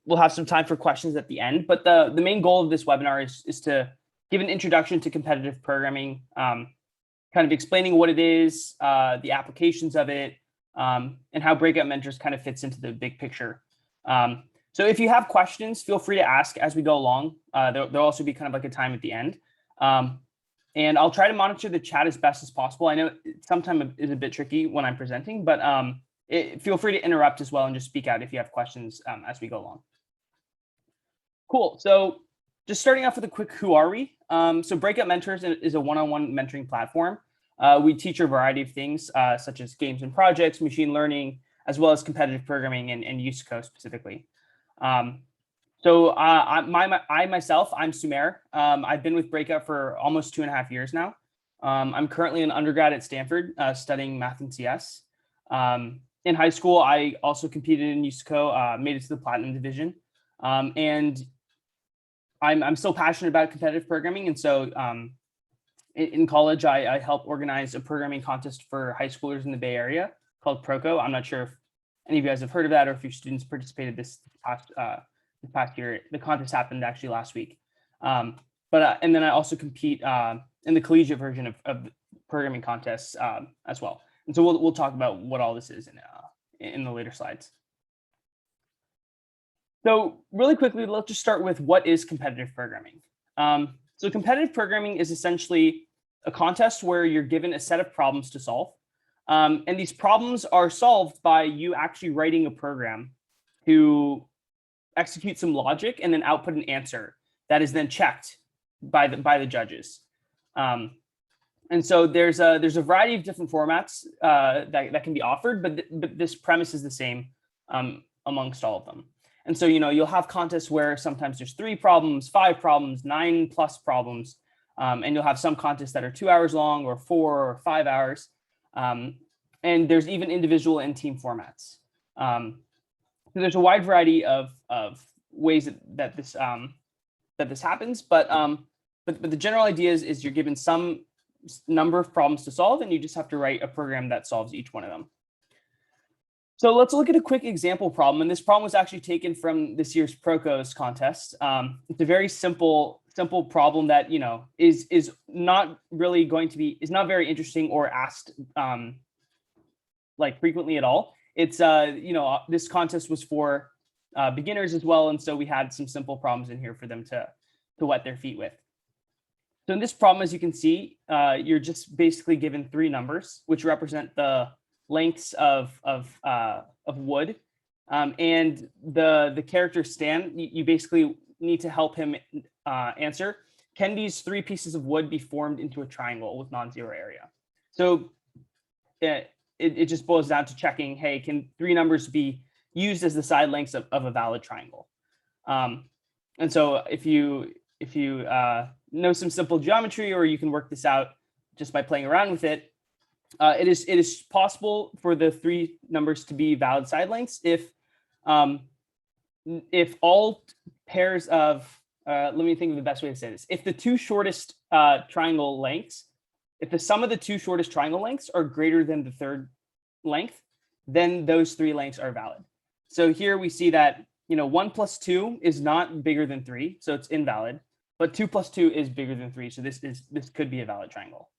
We'll have some time for questions at the end, but the main goal of this webinar is to give an introduction to competitive programming, kind of explaining what it is, the applications of it, and how Breakout Mentors kind of fits into the big picture. So if you have questions, feel free to ask as we go along. There'll also be kind of like a time at the end. And I'll try to monitor the chat as best as possible. I know sometimes it's a bit tricky when I'm presenting, but feel free to interrupt as well and just speak out if you have questions as we go along. Cool. So just starting off with a quick who are we? So Breakout Mentors is a one-on-one mentoring platform. We teach a variety of things such as games and projects, machine learning, as well as competitive programming and Usco specifically. So I myself, I'm Sumer. I've been with Breakout for almost 2.5 years now. I'm currently an undergrad at Stanford studying math and CS. In high school, I also competed in Usco, made it to the Platinum Division. And I'm still passionate about competitive programming. And so in college, I helped organize a programming contest for high schoolers in the Bay Area called Proco. I'm not sure if any of you guys have heard of that or if your students participated this past year. The contest happened actually last week. And then I also compete in the collegiate version of programming contests as well. And so we'll talk about what all this is in the later slides. So really quickly, let's just start with what is competitive programming. So competitive programming is essentially a contest where you're given a set of problems to solve. And these problems are solved by you actually writing a program to execute some logic and then output an answer that is then checked by the judges. And so there's a variety of different formats that can be offered, but this premise is the same amongst all of them. And so, you'll have contests where sometimes there's 3 problems, 5 problems, 9+ problems, and you'll have some contests that are 2 hours long or 4 or 5 hours. And there's even individual and team formats. So there's a wide variety of ways that this happens, but the general idea is you're given some number of problems to solve, and you just have to write a program that solves each one of them. So let's look at a quick example problem, and this problem was actually taken from this year's Procos contest. It's a very simple problem that is not really is not very interesting or asked frequently at all. It's this contest was for beginners as well, and so we had some simple problems in here for them to wet their feet with. So in this problem, as you can see, you're just basically given 3 numbers, which represent the lengths of wood, and the character Stan. You basically need to help him answer: can these 3 pieces of wood be formed into a triangle with non-zero area? So it just boils down to checking, hey, can 3 numbers be used as the side lengths of a valid triangle? And so if you know some simple geometry, or you can work this out just by playing around with it, it is possible for the 3 numbers to be valid side lengths if all pairs of let me think of the best way to say this. If the 2 shortest triangle lengths, if the sum of the 2 shortest triangle lengths are greater than the 3rd length, then those 3 lengths are valid. So here we see that 1 + 2 is not bigger than 3, so it's invalid. But 2 + 2 is bigger than 3, so this could be a valid triangle.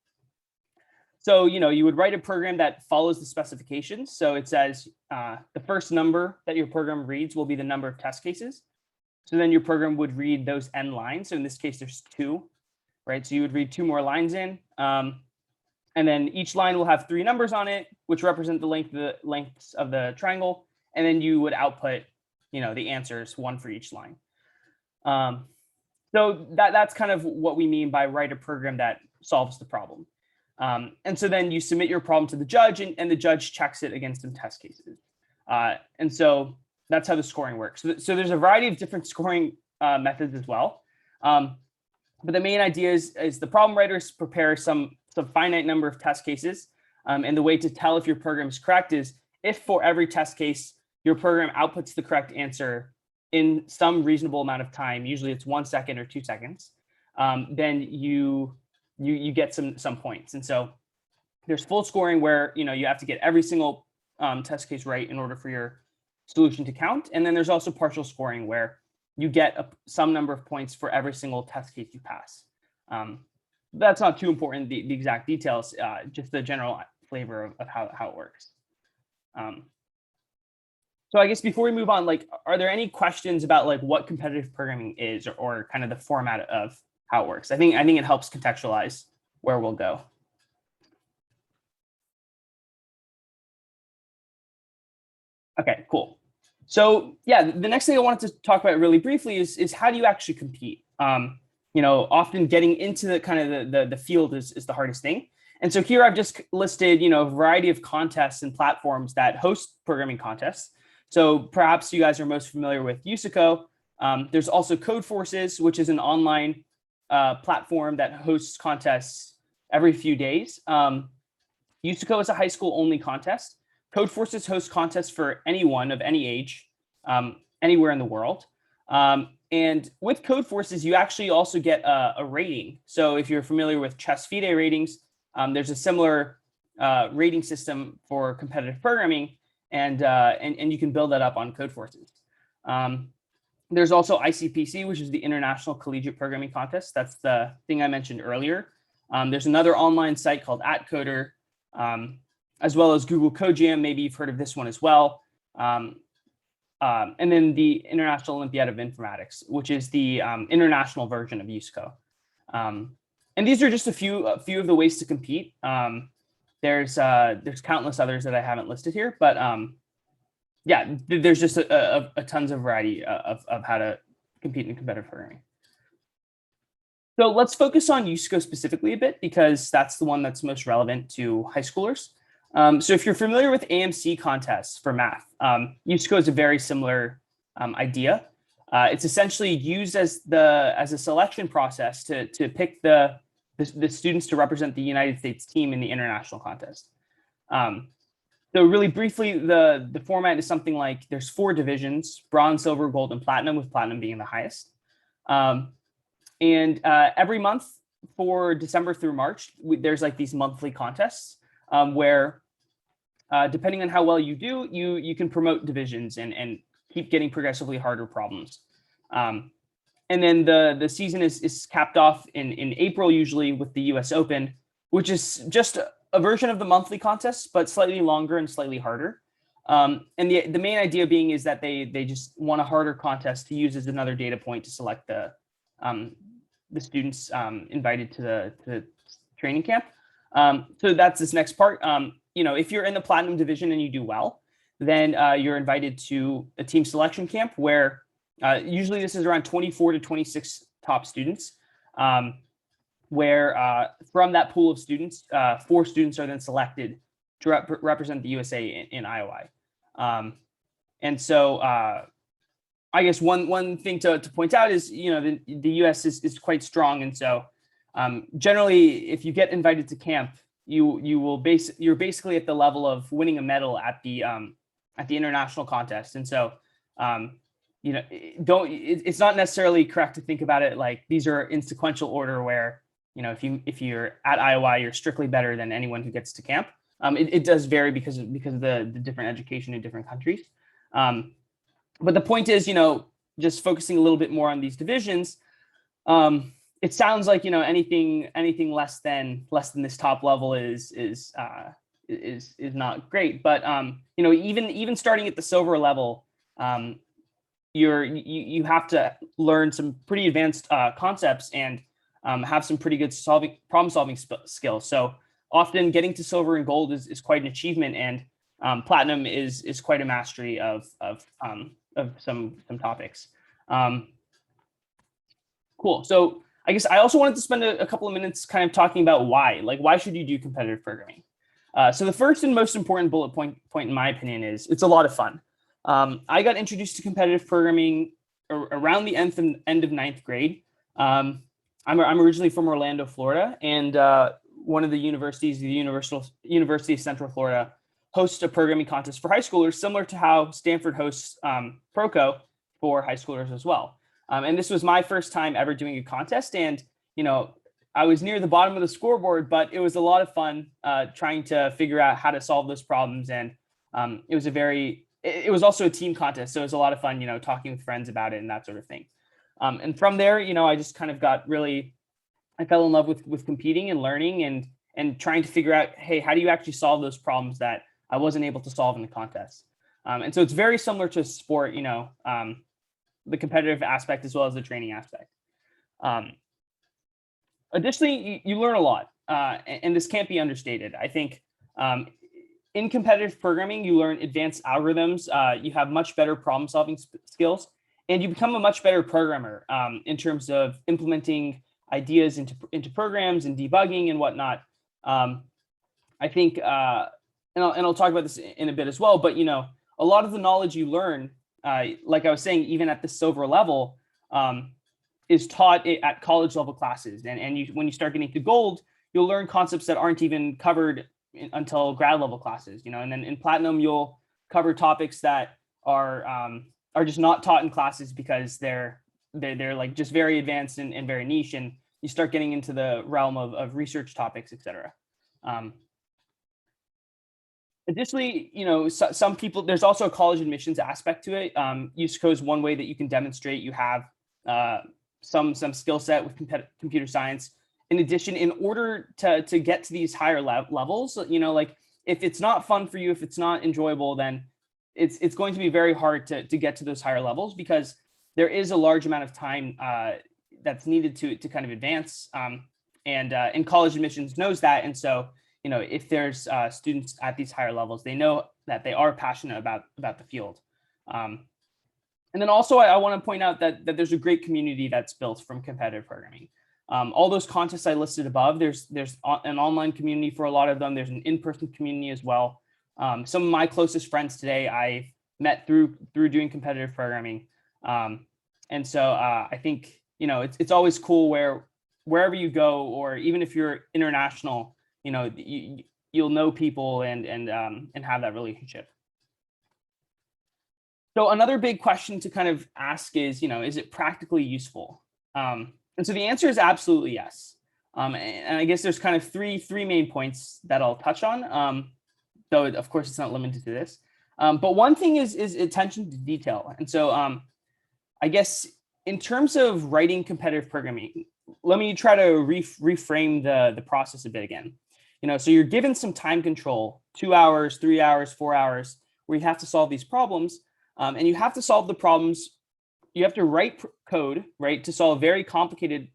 So you would write a program that follows the specifications. So it says the first number that your program reads will be the number of test cases. So then your program would read those n lines. So in this case, there's 2, right? So you would read 2 more lines in, and then each line will have 3 numbers on it, which represent the lengths of the triangle. And then you would output, the answers, 1 for each line. So that's kind of what we mean by write a program that solves the problem. And so then you submit your problem to the judge, and the judge checks it against some test cases. And so that's how the scoring works. So there's a variety of different scoring methods as well. But the main idea is the problem writers prepare some finite number of test cases. And the way to tell if your program is correct is if for every test case, your program outputs the correct answer in some reasonable amount of time, usually it's 1 second or 2 seconds, then you get some points. And so there's full scoring where you have to get every single test case right in order for your solution to count. And then there's also partial scoring, where you get some number of points for every single test case you pass. That's not too important, the exact details, just the general flavor of how it works. So I guess before we move on, like, are there any questions about like what competitive programming is, or kind of the format of how it works? I think it helps contextualize where we'll go. Okay, cool. So yeah, the next thing I wanted to talk about really briefly is how do you actually compete? Often getting into the kind of the field is the hardest thing. And so here I've just listed, a variety of contests and platforms that host programming contests. So perhaps you guys are most familiar with USACO. There's also Codeforces, which is an online platform that hosts contests every few days. USACO is a high school only contest. Codeforces hosts contests for anyone of any age, anywhere in the world. And with Codeforces, you actually also get a rating. So if you're familiar with Chess FIDE ratings, there's a similar rating system for competitive programming, and you can build that up on Codeforces. There's also Icpc, which is the International Collegiate Programming Contest. That's the thing I mentioned earlier. There's another online site called @Coder, as well as Google Code Jam. Maybe you've heard of this one as well. And then the International Olympiad of Informatics, which is the international version of Usco. And these are just a few of the ways to compete. There's countless others that I haven't listed here, but yeah, there's just a tons of variety of how to compete in competitive programming. So let's focus on Usco specifically a bit, because that's the one that's most relevant to high schoolers. So if you're familiar with AMC contests for math, Usco is a very similar idea. It's essentially used as a selection process to pick the students to represent the United States team in the international contest. So really briefly, the format is something like there's 4 divisions: bronze, silver, gold, and platinum, with platinum being the highest. And every month for December through March, there's like these monthly contests where, depending on how well you do, you can promote divisions and keep getting progressively harder problems. And then the season is capped off in April, usually with the US Open, which is just a version of the monthly contests, but slightly longer and slightly harder. And the main idea being is that they just want a harder contest to use as another data point to select the students invited to the training camp. So that's this next part. If you're in the platinum division and you do well, then you're invited to a team selection camp where usually this is around 24 to 26 top students, where from that pool of students, 4 students are then selected to represent the USA in IOI. And so I guess one thing to point out is, the US is quite strong. And so generally, if you get invited to camp, you're basically at the level of winning a medal at the international contest. And so it's not necessarily correct to think about it like these are in sequential order where, if you're at IOI, you're strictly better than anyone who gets to camp. It does vary because of the different education in different countries. But the point is, just focusing a little bit more on these divisions, it sounds like, anything less than this top level is not great. But even starting at the silver level, you have to learn some pretty advanced concepts and have some pretty good problem solving skills. So often getting to silver and gold is quite an achievement, and platinum is quite a mastery of some topics. Cool. So I guess I also wanted to spend a couple of minutes kind of talking about why should you do competitive programming? So the first and most important bullet point in my opinion is it's a lot of fun. I got introduced to competitive programming around the end of 9th grade. I'm originally from Orlando, Florida, and one of the universities, the University of Central Florida, hosts a programming contest for high schoolers, similar to how Stanford hosts Proco for high schoolers as well. And this was my first time ever doing a contest, and I was near the bottom of the scoreboard, but it was a lot of fun trying to figure out how to solve those problems, and it was a very it was also a team contest, so it was a lot of fun, talking with friends about it and that sort of thing. And from there, I just kind of got really, I fell in love with competing and learning and trying to figure out, hey, how do you actually solve those problems that I wasn't able to solve in the contest? And so it's very similar to sport, the competitive aspect as well as the training aspect. Additionally, you learn a lot, and this can't be understated. I think in competitive programming, you learn advanced algorithms, you have much better problem solving skills, and you become a much better programmer in terms of implementing ideas into programs and debugging and whatnot. I think, and I'll talk about this in a bit as well, but a lot of the knowledge you learn, like I was saying, even at the silver level, is taught at college level classes. And when you start getting to gold, you'll learn concepts that aren't even covered until grad level classes, and then in platinum, you'll cover topics that are just not taught in classes because they're like just very advanced and very niche, and you start getting into the realm of research topics, etc. Additionally, some people, there's also a college admissions aspect to it. USACO is one way that you can demonstrate you have some skill set with computer science. In addition, in order to get to these higher levels, like if it's not fun for you, if it's not enjoyable, then it's going to be very hard to get to those higher levels, because there is a large amount of time that's needed to kind of advance. And college admissions knows that. And so, if there's students at these higher levels, they know that they are passionate about the field. And then also, I want to point out that there's a great community that's built from competitive programming. All those contests I listed above, there's an online community for a lot of them. There's an in-person community as well. Some of my closest friends today I met through doing competitive programming. And so I think, it's always cool wherever you go, or even if you're international, you'll know people and have that relationship. So another big question to kind of ask is, is it practically useful? And so the answer is absolutely yes. And I guess there's kind of three main points that I'll touch on, though of course it's not limited to this. But one thing is attention to detail. And so I guess in terms of writing competitive programming, let me try to reframe the process a bit again. So you're given some time control, 2 hours, 3 hours, 4 hours, where you have to solve these problems. And you have to solve the problems. You have to write code, right, to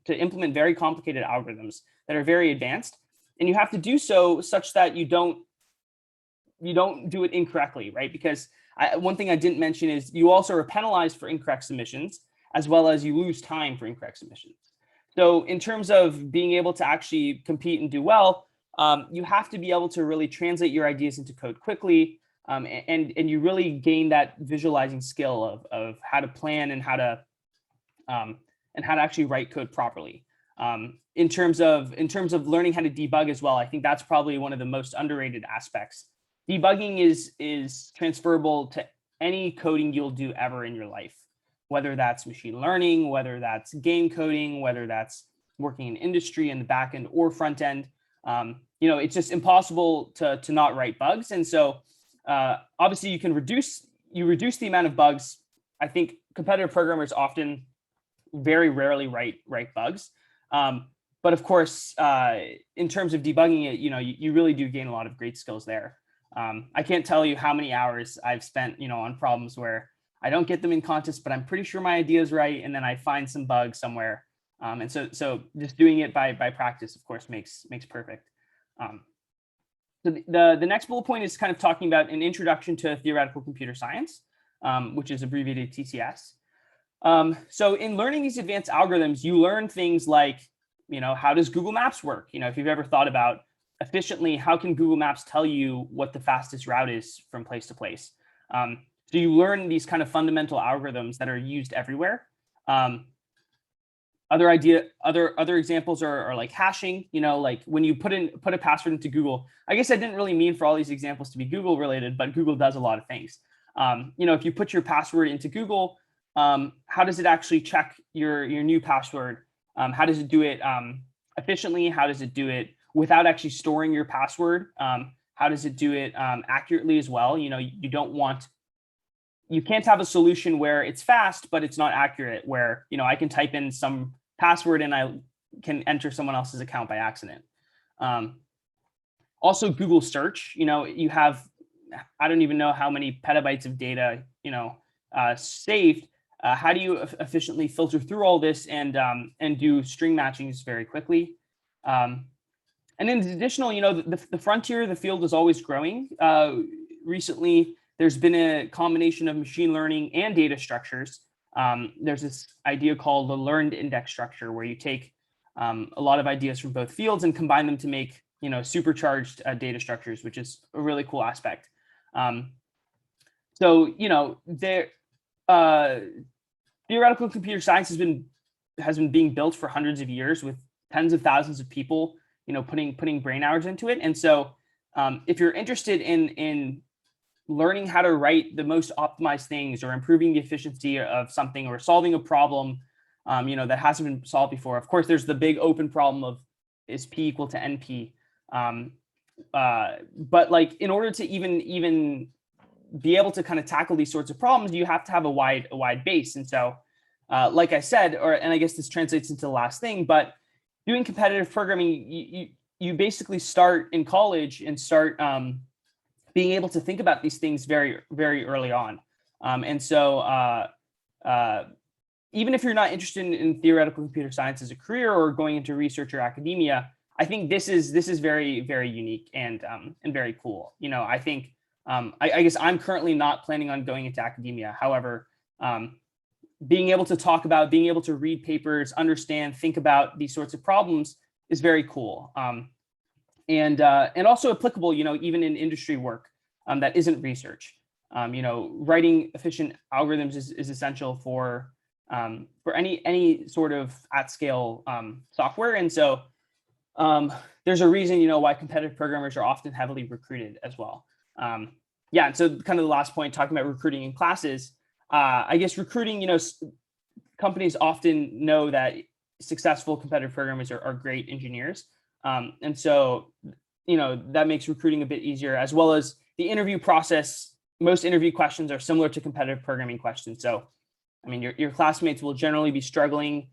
implement very complicated algorithms that are very advanced. And you have to do so such that you don't do it incorrectly, right? Because one thing I didn't mention is you also are penalized for incorrect submissions, as well as you lose time for incorrect submissions. So in terms of being able to actually compete and do well, you have to be able to really translate your ideas into code quickly. And you really gain that visualizing skill of how to plan and how to actually write code properly. In terms of learning how to debug as well, I think that's probably one of the most underrated aspects. Debugging is transferable to any coding you'll do ever in your life, whether that's machine learning, whether that's game coding, whether that's working in industry in the back end or front end. It's just impossible to not write bugs. And so obviously you reduce the amount of bugs. I think competitive programmers often very rarely write bugs. But of course, in terms of debugging it, you really do gain a lot of great skills there. I can't tell you how many hours I've spent, on problems where I don't get them in contests, but I'm pretty sure my idea is right. And then I find some bug somewhere. And so just doing it by practice, of course, makes perfect. So the next bullet point is kind of talking about an introduction to theoretical computer science, which is abbreviated TCS. So in learning these advanced algorithms, you learn things like, how does Google Maps work? If you've ever thought about efficiently, how can Google Maps tell you what the fastest route is from place to place? So you learn these kind of fundamental algorithms that are used everywhere. Other examples are like hashing, like when you put a password into Google. I guess I didn't really mean for all these examples to be Google related, but Google does a lot of things. If you put your password into Google, how does it actually check your new password? How does it do it efficiently? How does it do it without actually storing your password? How does it do it accurately as well? You don't want you can't have a solution where it's fast, but it's not accurate, where, you know, I can type in some password and I can enter someone else's account by accident. Also, Google search, you know, you have, I don't even know how many petabytes of data, you know, saved. How do you efficiently filter through all this and do string matchings very quickly? And in additional, you know, the frontier of the field is always growing. Recently, there's been a combination of machine learning and data structures. There's this idea called the learned index structure, where you take a lot of ideas from both fields and combine them to make, you know, supercharged data structures, which is a really cool aspect. So, you know, theoretical computer science has been being built for hundreds of years with tens of thousands of people, you know, putting brain hours into it. And so, if you're interested in learning how to write the most optimized things, or improving the efficiency of something, or solving a problem, you know, that hasn't been solved before, of course, there's the big open problem of, is P equal to NP? But like, in order to even be able to kind of tackle these sorts of problems, you have to have a wide base. And so, like I said, and I guess this translates into the last thing, but doing competitive programming, you basically start in college and start being able to think about these things very, very early on. And so, even if you're not interested in theoretical computer science as a career, or going into research or academia, I think this is very, very unique and very cool. You know, I think I guess I'm currently not planning on going into academia. However, being able to talk about, being able to read papers, understand, think about these sorts of problems is very cool. And also applicable, you know, even in industry work that isn't research. You know, writing efficient algorithms is essential for any sort of at scale software. And so there's a reason, you know, why competitive programmers are often heavily recruited as well. Yeah, and so kind of the last point, talking about recruiting in classes, I guess recruiting, you know, companies often know that successful competitive programmers are great engineers. And so, you know, that makes recruiting a bit easier, as well as the interview process. Most interview questions are similar to competitive programming questions. So, I mean, your classmates will generally be struggling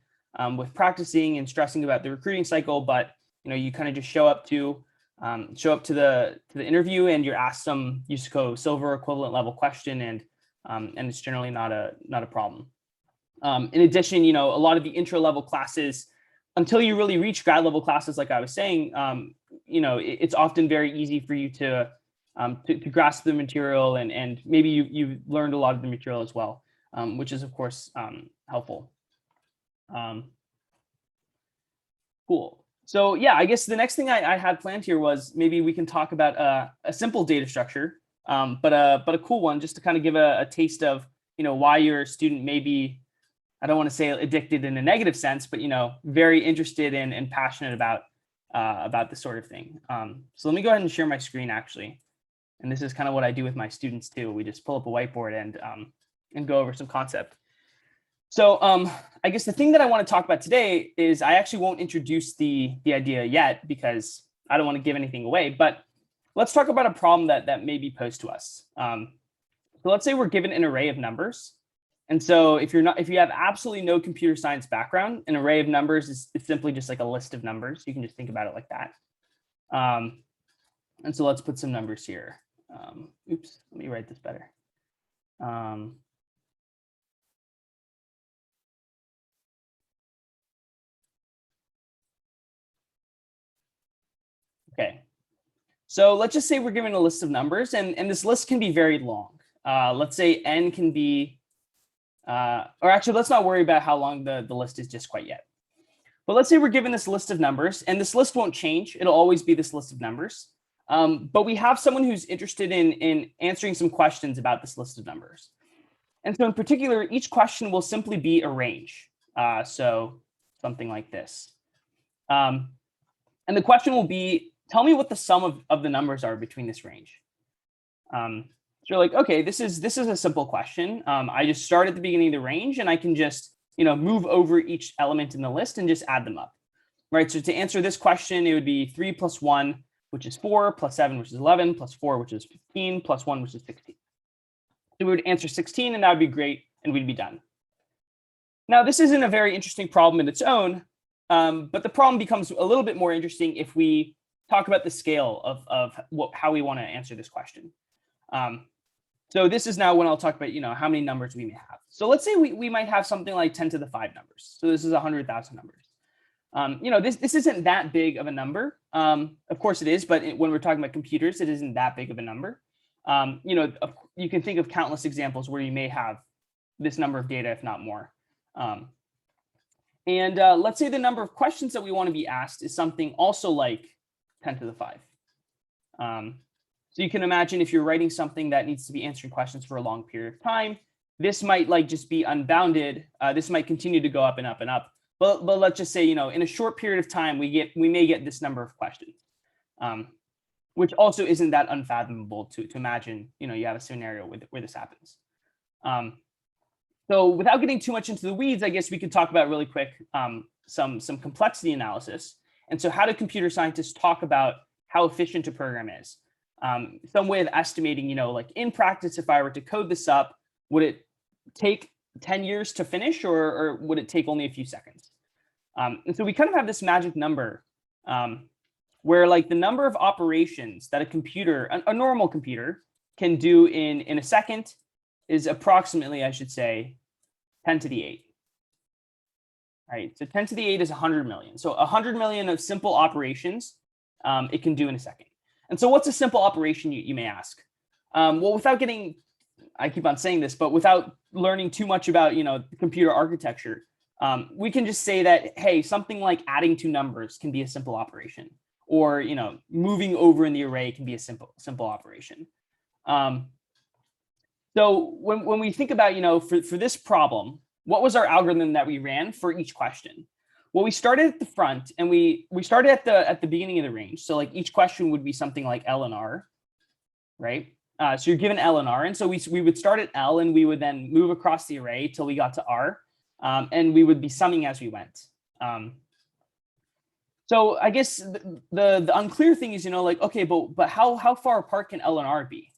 with practicing and stressing about the recruiting cycle, but, you know, you kind of just show up to the interview, and you're asked some USACO silver equivalent level question, and it's generally not a problem. In addition, you know, a lot of the intro level classes, until you really reach grad level classes, like I was saying, you know, it's often very easy for you to grasp the material, and maybe you've learned a lot of the material as well, which is of course helpful. Cool. So yeah, I guess the next thing I had planned here was maybe we can talk about a simple data structure, but a cool one, just to kind of give a taste of, you know, why your student may be, I don't want to say addicted in a negative sense, but, you know, very interested in and passionate about this sort of thing. So let me go ahead and share my screen, actually. And this is kind of what I do with my students too. We just pull up a whiteboard and go over some concept. So I guess the thing that I want to talk about today is, I actually won't introduce the idea yet, because I don't want to give anything away, but let's talk about a problem that may be posed to us. So let's say we're given an array of numbers. And so if you have absolutely no computer science background, an array of numbers is simply just like a list of numbers. You can just think about it like that. And so let's put some numbers here. Oops, let me write this better. Okay, so let's just say we're given a list of numbers, and this list can be very long. Let's say n can be, or actually, let's not worry about how long the list is just quite yet. But let's say we're given this list of numbers, and this list won't change. It'll always be this list of numbers. But we have someone who's interested in answering some questions about this list of numbers. And so in particular, each question will simply be a range. So something like this. And the question will be, tell me what the sum of the numbers are between this range. So you're like, okay, this is a simple question. I just start at the beginning of the range, and I can just, you know, move over each element in the list and just add them up. Right. So to answer this question, it would be 3 plus 1, which is 4, plus 7, which is 11, plus 4, which is 15, plus 1, which is 16. So we would answer 16, and that would be great, and we'd be done. Now, this isn't a very interesting problem in its own, but the problem becomes a little bit more interesting if we talk about the scale of how we want to answer this question. So this is now when I'll talk about, how many numbers we may have. So let's say we might have something like 10 to the 5 numbers. So this is 100,000 numbers. This isn't that big of a number. Of course it is, but when we're talking about computers, it isn't that big of a number. You can think of countless examples where you may have this number of data, if not more. Let's say the number of questions that we want to be asked is something also like 10 to the 5. So you can imagine if you're writing something that needs to be answering questions for a long period of time, this might just be unbounded. This might continue to go up and up and up. But let's just say, in a short period of time, we may get this number of questions, which also isn't that unfathomable to imagine, you have a scenario where this happens. So without getting too much into the weeds, I guess we could talk about really quick some complexity analysis. And so how do computer scientists talk about how efficient a program is? Some way of estimating, in practice, if I were to code this up, would it take 10 years to finish, or would it take only a few seconds? And so we kind of have this magic number where the number of operations that a normal computer can do in a second is approximately, I should say, 10 to the 8. Right, so 10 to the 8 is 100 million. So 100 million of simple operations it can do in a second. And so what's a simple operation, you may ask? Well, without getting, I keep on saying this, but without learning too much about, computer architecture, we can just say that, hey, something like adding two numbers can be a simple operation, or, moving over in the array can be a simple operation. So when we think about, for this problem, what was our algorithm that we ran for each question? Well, we started at the front, and we started at the beginning of the range. So each question would be something like L and R, right? So you're given L and R, and so we would start at L, and we would then move across the array till we got to R, and we would be summing as we went. So I guess the unclear thing is, okay, but how far apart can L and R be?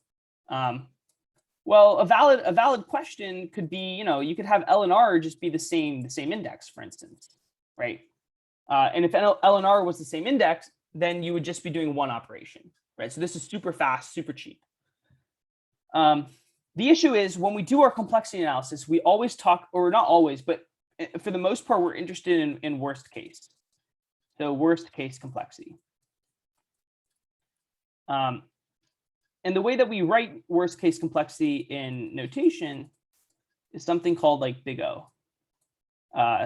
Well, a valid question could be, you could have L and R just be the same index, for instance, right? And if L and R was the same index, then you would just be doing one operation, right? So this is super fast, super cheap. The issue is when we do our complexity analysis, we always talk, or not always, but for the most part, we're interested in worst case. So worst case complexity. And the way that we write worst case complexity in notation is something called big O.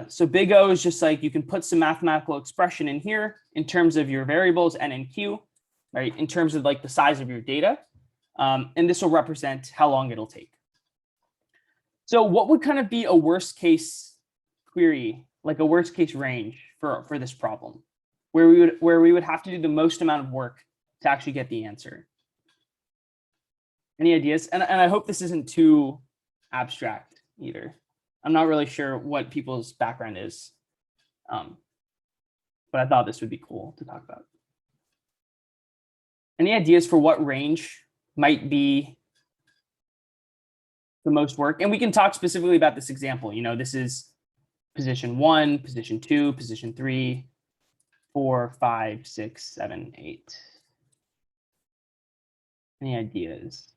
So big O is just you can put some mathematical expression in here in terms of your variables N and Q, right? In terms of the size of your data. And this will represent how long it'll take. So what would kind of be a worst case query, a worst case range for this problem, where we would have to do the most amount of work to actually get the answer? Any ideas? And I hope this isn't too abstract either. I'm not really sure what people's background is, but I thought this would be cool to talk about. Any ideas for what range might be the most work? And we can talk specifically about this example. This is position 1, position 2, position 3, 4, 5, 6, 7, 8. Any ideas?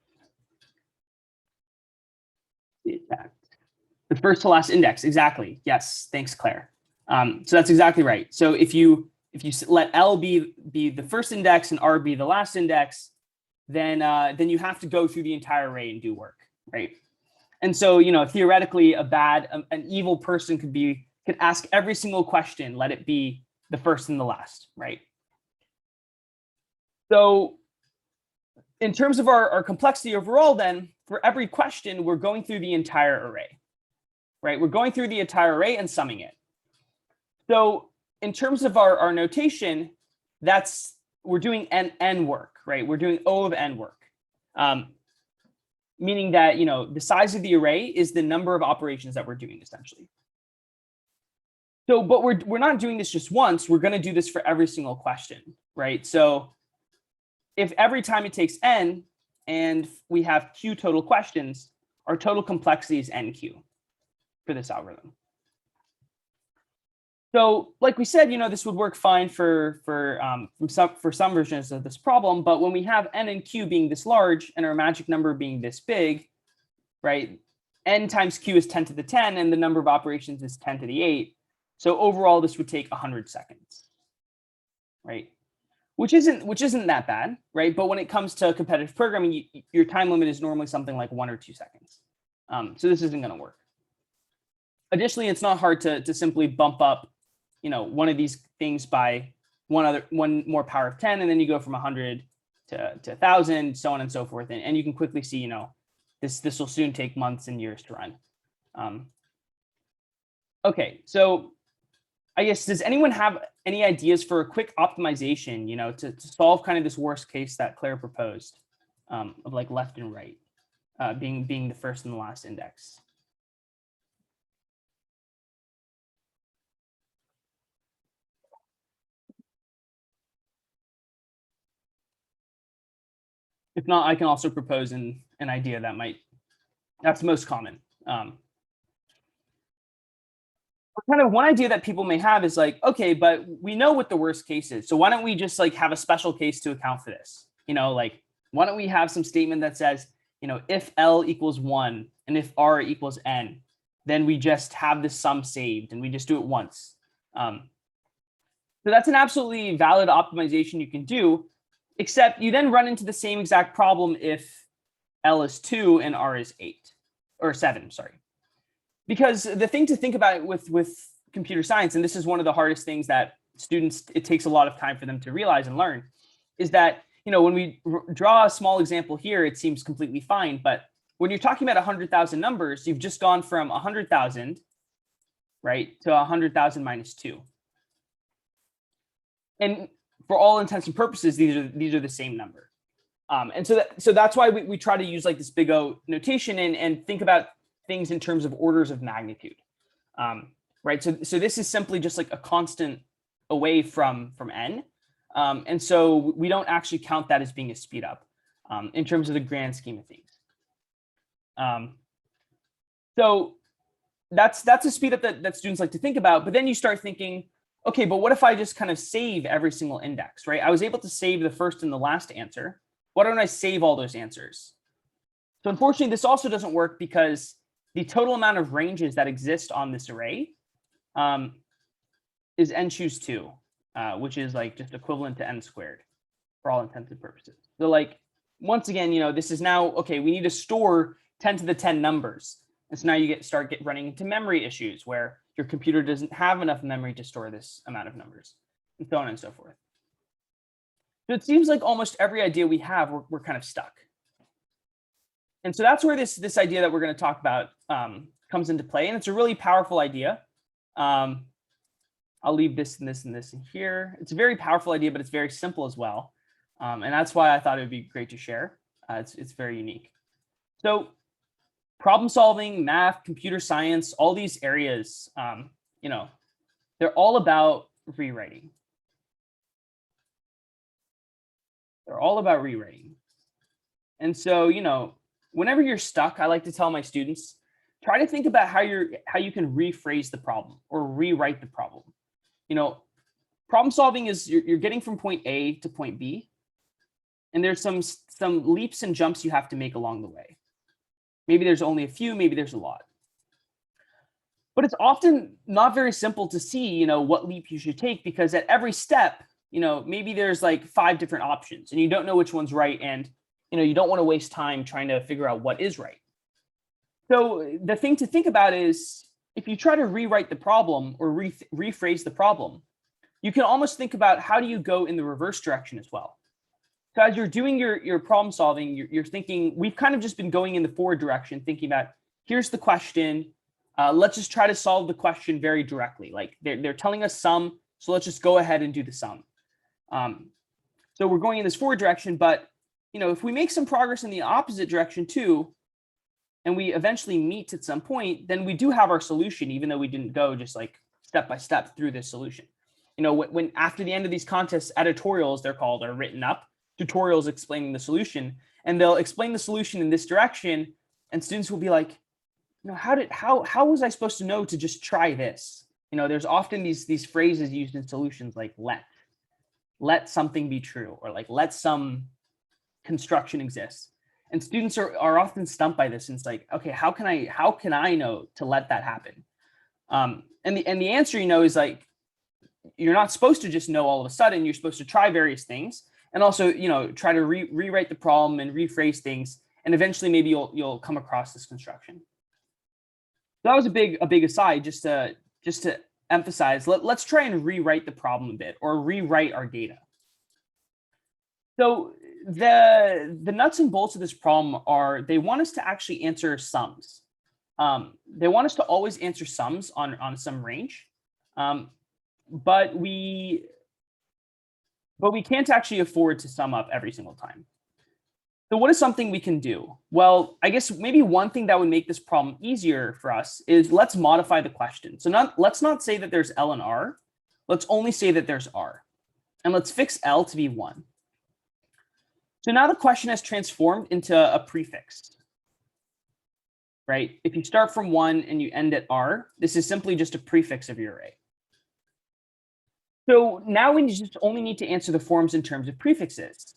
The first to last index, exactly. Yes, thanks, Claire. So that's exactly right. So if you let L be the first index and R be the last index, then you have to go through the entire array and do work, right? And so theoretically, an evil person could ask every single question, let it be the first and the last, right? So in terms of our complexity overall, then for every question, we're going through the entire array, right? We're going through the entire array and summing it. So in terms of our notation, we're doing n work, right? We're doing O of n work, meaning that the size of the array is the number of operations that we're doing essentially. So, but we're not doing this just once. We're going to do this for every single question, right? So if every time it takes n and we have q total questions, our total complexity is NQ for this algorithm. So like we said, this would work fine for some versions of this problem. But when we have n and q being this large and our magic number being this big, right? N times q is 10 to the 10, and the number of operations is 10 to the 8. So overall, this would take 100 seconds, right? Which isn't that bad, right? But when it comes to competitive programming, your time limit is normally something like 1 or 2 seconds. So this isn't going to work. Additionally, it's not hard to simply bump up, one of these things by one more power of 10, and then you go from 100 to 1,000, so on and so forth, and you can quickly see, this will soon take months and years to run. Okay, so I guess, does anyone have any ideas for a quick optimization, to solve kind of this worst case that Claire proposed, of like left and right, being the first and the last index? If not, I can also propose an idea that's most common. Kind of one idea that people may have is like, okay, but we know what the worst case is. So why don't we just like have a special case to account for this? Like, why don't we have some statement that says, if L equals 1 and if R equals N, then we just have this sum saved and we just do it once. So that's an absolutely valid optimization you can do, except you then run into the same exact problem if L is 2 and R is 8 or 7, sorry. Because the thing to think about with computer science, and this is one of the hardest things that students, it takes a lot of time for them to realize and learn, is that, when we draw a small example here, it seems completely fine. But when you're talking about 100,000 numbers, you've just gone from 100,000, right, to 100,000 minus 2. And for all intents and purposes, these are the same number. And so that's why we try to use like this big O notation and think about things in terms of orders of magnitude, right? So this is simply just like a constant away from n. And so we don't actually count that as being a speed up in terms of the grand scheme of things. So that's a speed up that students like to think about. But then you start thinking, okay, but what if I just kind of save every single index, right? I was able to save the first and the last answer. Why don't I save all those answers? So unfortunately, this also doesn't work because the total amount of ranges that exist on this array is n choose 2, which is like just equivalent to n squared for all intents and purposes. So like, once again, this is now, okay, we need to store 10 to the 10 numbers. And so now you start running into memory issues where your computer doesn't have enough memory to store this amount of numbers, and so on and so forth. So it seems like almost every idea we have, we're kind of stuck. And so that's where this idea that we're going to talk about comes into play. And it's a really powerful idea. I'll leave this and this and this in here. It's a very powerful idea, but it's very simple as well. And that's why I thought it would be great to share. It's very unique. So problem solving, math, computer science, all these areas, they're all about rewriting. They're all about rewriting. And so, whenever you're stuck, I like to tell my students, try to think about how you can rephrase the problem or rewrite the problem. Problem solving is you're getting from point A to point B, and there's some leaps and jumps you have to make along the way. Maybe there's only a few, maybe there's a lot. But it's often not very simple to see, what leap you should take, because at every step, maybe there's like 5 different options and you don't know which one's right, and you don't want to waste time trying to figure out what is right. So the thing to think about is, if you try to rewrite the problem or rephrase the problem, you can almost think about how do you go in the reverse direction as well. So as you're doing your problem solving, you're thinking, we've kind of just been going in the forward direction, thinking about, here's the question. Let's just try to solve the question very directly. Like they're telling us sum, so let's just go ahead and do the sum. So we're going in this forward direction, but if we make some progress in the opposite direction too, and we eventually meet at some point, then we do have our solution, even though we didn't go just like step by step through this solution. When after the end of these contests, editorials, they're called, are written up, tutorials explaining the solution, and they'll explain the solution in this direction. And students will be like, how was I supposed to know to just try this? There's often these phrases used in solutions like let something be true, or like let some construction exist. And students are often stumped by this. And it's like, okay, how can I know to let that happen? And the answer, is like, you're not supposed to just know all of a sudden. You're supposed to try various things, and also, try to rewrite the problem and rephrase things, and eventually maybe you'll come across this construction. So that was a big aside, just to emphasize. Let's try and rewrite the problem a bit, or rewrite our data. So the nuts and bolts of this problem are, they want us to actually answer sums. They want us to always answer sums on some range, but we can't actually afford to sum up every single time. So what is something we can do? Well, I guess maybe one thing that would make this problem easier for us is, let's modify the question. So let's not say that there's L and R. Let's only say that there's R. And let's fix L to be 1. So now the question has transformed into a prefix, right? If you start from 1 and you end at R, this is simply just a prefix of your array. So now we just only need to answer the forms in terms of prefixes.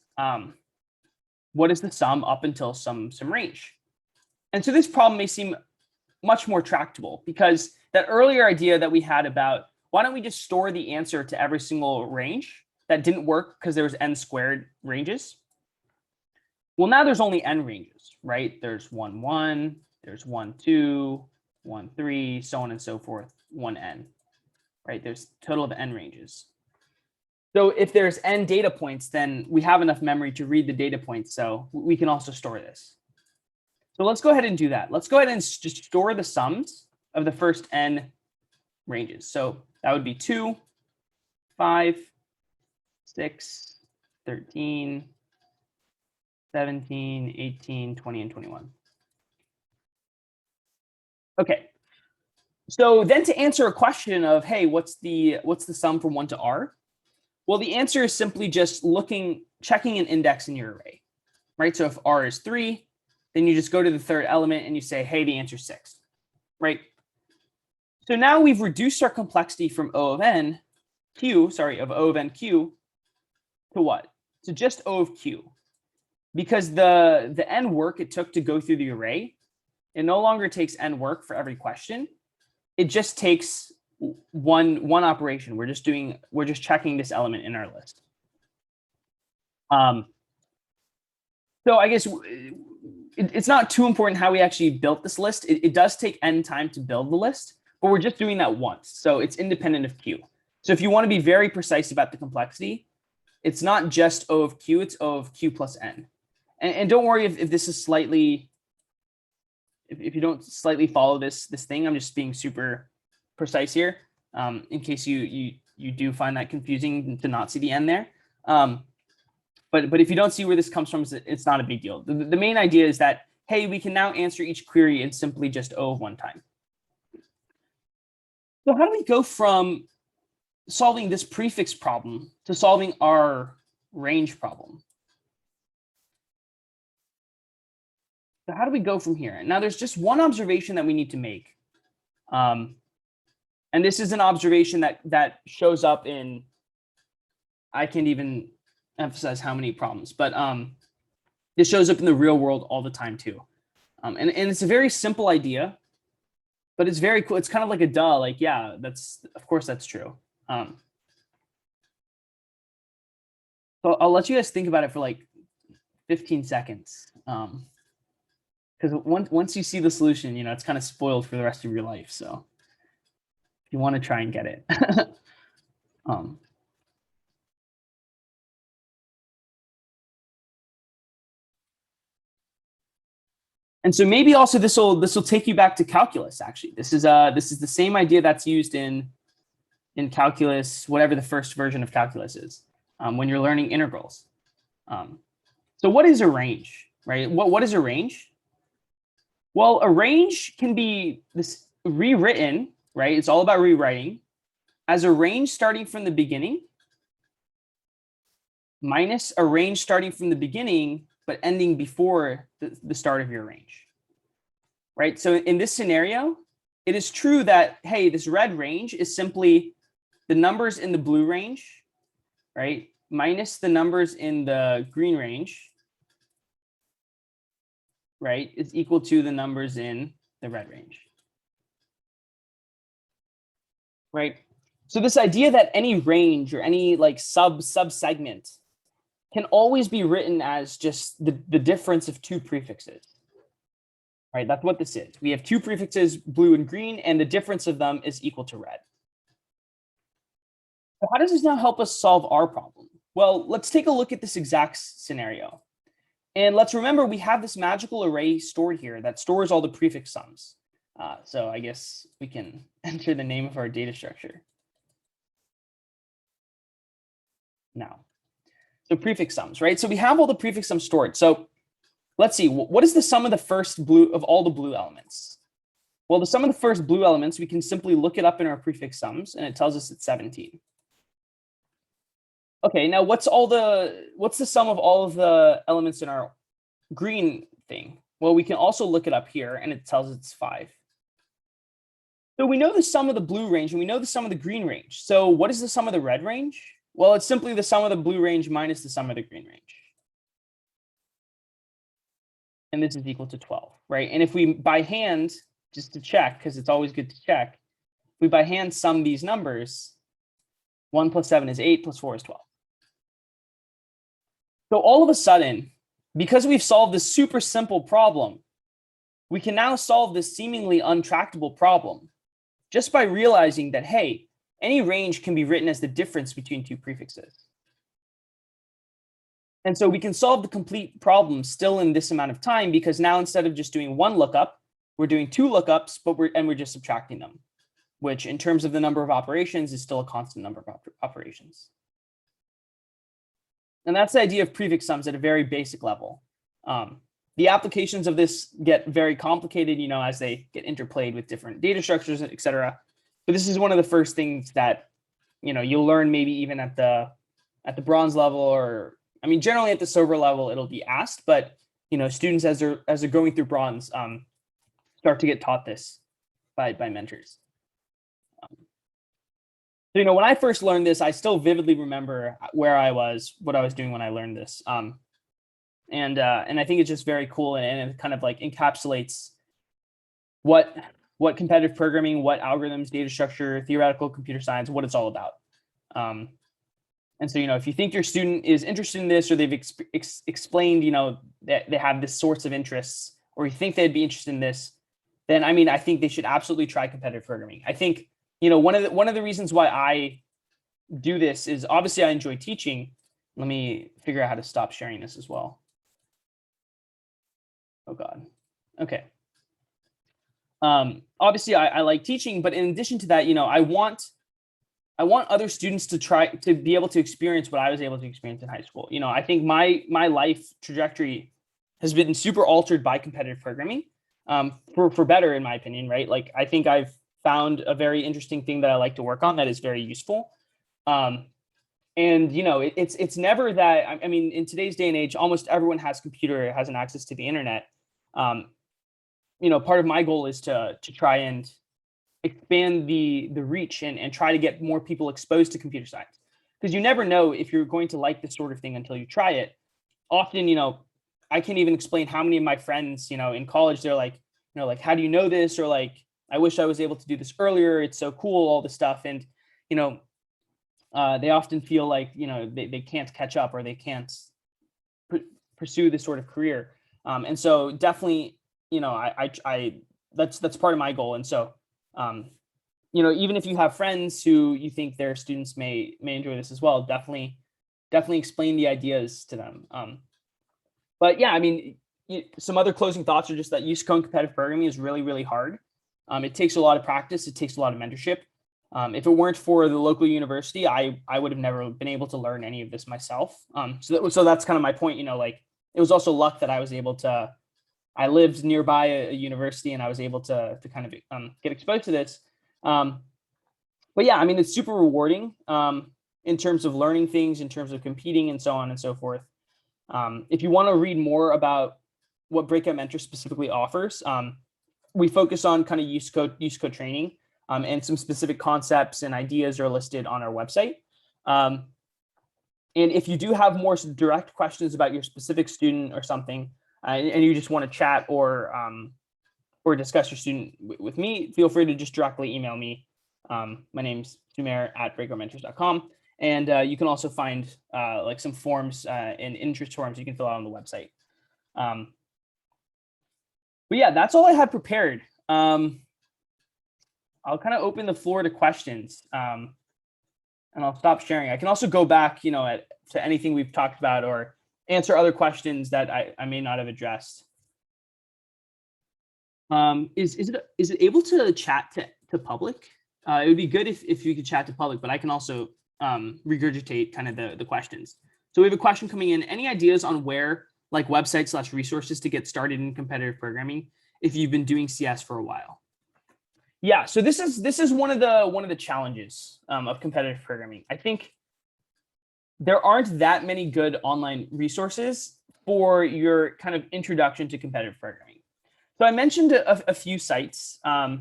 What is the sum up until some range? And so this problem may seem much more tractable, because that earlier idea that we had about, why don't we just store the answer to every single range, that didn't work because there was n squared ranges. Well, now there's only n ranges, right? There's 1, 1, there's 1, 2, 1, 3, so on and so forth, 1n, right? There's a total of n ranges. So if there's n data points, then we have enough memory to read the data points, so we can also store this. So let's go ahead and do that. Let's go ahead and just store the sums of the first n ranges. So that would be 2, 5, 6, 13, 17, 18, 20, and 21. Okay. So then to answer a question of, hey, what's the sum from 1 to R? Well, the answer is simply just checking an index in your array, right? So if R is 3, then you just go to the third element and you say, hey, the answer is 6, right? So now we've reduced our complexity from O of n Q to what? To just O of Q. Because the n work it took to go through the array, it no longer takes n work for every question. It just takes one operation. We're just checking this element in our list. So I guess it's not too important how we actually built this list. It does take n time to build the list, but we're just doing that once. So it's independent of Q. So if you want to be very precise about the complexity, it's not just O of Q, it's O of Q plus n. And don't worry if this is slightly, if you don't slightly follow this thing, I'm just being super precise here, in case you do find that confusing to not see the n there. But if you don't see where this comes from, it's not a big deal. The main idea is that, hey, we can now answer each query in simply just O of 1 time. So how do we go from solving this prefix problem to solving our range problem? So how do we go from here? Now, there's just one observation that we need to make. And this is an observation that shows up in, I can't even emphasize how many problems, but this shows up in the real world all the time too. And it's a very simple idea, but it's very cool. It's kind of like a duh, like, yeah, of course that's true. So I'll let you guys think about it for like 15 seconds. Because once you see the solution, it's kind of spoiled for the rest of your life. So if you want to try and get it. And so maybe also this will take you back to calculus. Actually, this is the same idea that's used in calculus, whatever the first version of calculus is, when you're learning integrals. So what is a range, right? What is a range? Well, a range can be rewritten, right? It's all about rewriting, as a range starting from the beginning minus a range starting from the beginning but ending before the start of your range. right? So in this scenario, it is true that, hey, this red range is simply the numbers in the blue range, right, minus the numbers in the green range, right, is equal to the numbers in the red range, right? So this idea that any range or any like subsegment can always be written as just the difference of two prefixes, right? That's what this is. We have two prefixes, blue and green, and the difference of them is equal to red. So how does this now help us solve our problem? Well, let's take a look at this exact scenario. And let's remember we have this magical array stored here that stores all the prefix sums. So I guess we can enter the name of our data structure now. So prefix sums, right? So we have all the prefix sums stored. So let's see, what is the sum of the first blue of all the blue elements? Well, the sum of the first blue elements, we can simply look it up in our prefix sums, and it tells us it's 17. Okay, now what's the sum of all of the elements in our green thing? Well, we can also look it up here, and it tells us it's 5. So we know the sum of the blue range, and we know the sum of the green range. So what is the sum of the red range? Well, it's simply the sum of the blue range minus the sum of the green range. And this is equal to 12, right? And if we by hand, just to check, because it's always good to check, if we by hand sum these numbers, 1 plus 7 is 8, plus 4 is 12. So all of a sudden, because we've solved this super simple problem, we can now solve this seemingly untractable problem just by realizing that, hey, any range can be written as the difference between two prefixes. And so we can solve the complete problem still in this amount of time, because now instead of just doing one lookup, we're doing two lookups, but we're just subtracting them, which in terms of the number of operations is still a constant number of operations. And that's the idea of prefix sums at a very basic level. The applications of this get very complicated, as they get interplayed with different data structures, et cetera. But this is one of the first things that, you'll learn maybe even at the bronze level, or generally at the silver level, it'll be asked, but students as they're going through bronze start to get taught this by mentors. So, when I first learned this, I still vividly remember where I was, what I was doing when I learned this. And I think it's just very cool, and it kind of like encapsulates what competitive programming, what algorithms, data structure, theoretical computer science, what it's all about. And so, if you think your student is interested in this, or they've explained, that they have this sorts of interests, or you think they'd be interested in this, then I think they should absolutely try competitive programming. I think, one of the reasons why I do this is obviously I enjoy teaching. Let me figure out how to stop sharing this as well. Oh God. Okay. Obviously I like teaching, but in addition to that, I want other students to try to be able to experience what I was able to experience in high school. I think my life trajectory has been super altered by competitive programming, for better, in my opinion, right? Like, I think I've found a very interesting thing that I like to work on that is very useful. And it's never that, in today's day and age, almost everyone has an access to the internet. Part of my goal is to try and expand the reach and try to get more people exposed to computer science, because you never know if you're going to like this sort of thing until you try it. Often, I can't even explain how many of my friends, in college, they're like, how do you know this? Or like, I wish I was able to do this earlier. It's so cool, all this stuff. And, they often feel like, they can't catch up, or they can't pursue this sort of career. And so definitely, that's part of my goal. And so, even if you have friends who you think their students may enjoy this as well, definitely explain the ideas to them. But yeah, some other closing thoughts are just that Usco and competitive programming is really, really hard. It takes a lot of practice. It takes a lot of mentorship. If it weren't for the local university, I would have never been able to learn any of this myself. So that's kind of my point. It was also luck that I was able to. I lived nearby a university, and I was able to kind of get exposed to this. But yeah, it's super rewarding in terms of learning things, in terms of competing, and so on and so forth. If you want to read more about what Breakout Mentor specifically offers, we focus on kind of USCO training, and some specific concepts and ideas are listed on our website. And if you do have more direct questions about your specific student or something, and you just want to chat or discuss your student with me, feel free to just directly email me. My name's sumer@breakoutmentors.com. And you can also find like some forms and interest forms you can fill out on the website. But yeah, that's all I had prepared. I'll kind of open the floor to questions. And I'll stop sharing. I can also go back, to anything we've talked about or answer other questions that I may not have addressed. Is it able to chat to public? It would be good if you could chat to public, but I can also regurgitate kind of the questions. So we have a question coming in. Any ideas on where like websites/resources to get started in competitive programming if you've been doing CS for a while? Yeah, so this is one of the challenges of competitive programming. I think there aren't that many good online resources for your kind of introduction to competitive programming. So I mentioned a few sites. So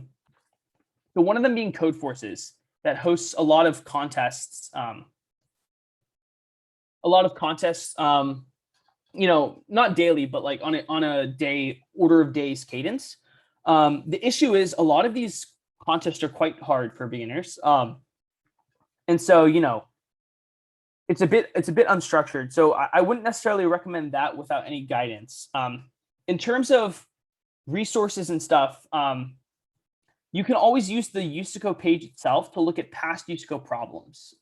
one of them being Codeforces, that hosts a lot of contests. Not daily, but like on a day order of days cadence. The issue is a lot of these contests are quite hard for beginners. And so, it's a bit unstructured. So I wouldn't necessarily recommend that without any guidance. In terms of resources and stuff, you can always use the USACO page itself to look at past USACO problems,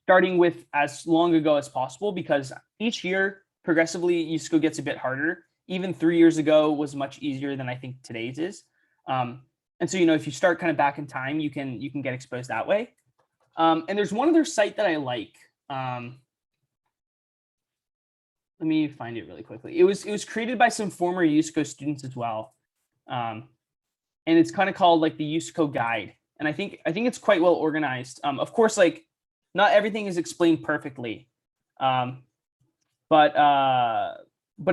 starting with as long ago as possible, because each year progressively USACO gets a bit harder. Even 3 years ago was much easier than I think today's is. And so, if you start kind of back in time, you can get exposed that way. And there's one other site that I like. Let me find it really quickly. It was created by some former USACO students as well. And it's kind of called like the USACO guide. And I think it's quite well organized. Of course, like not everything is explained perfectly. But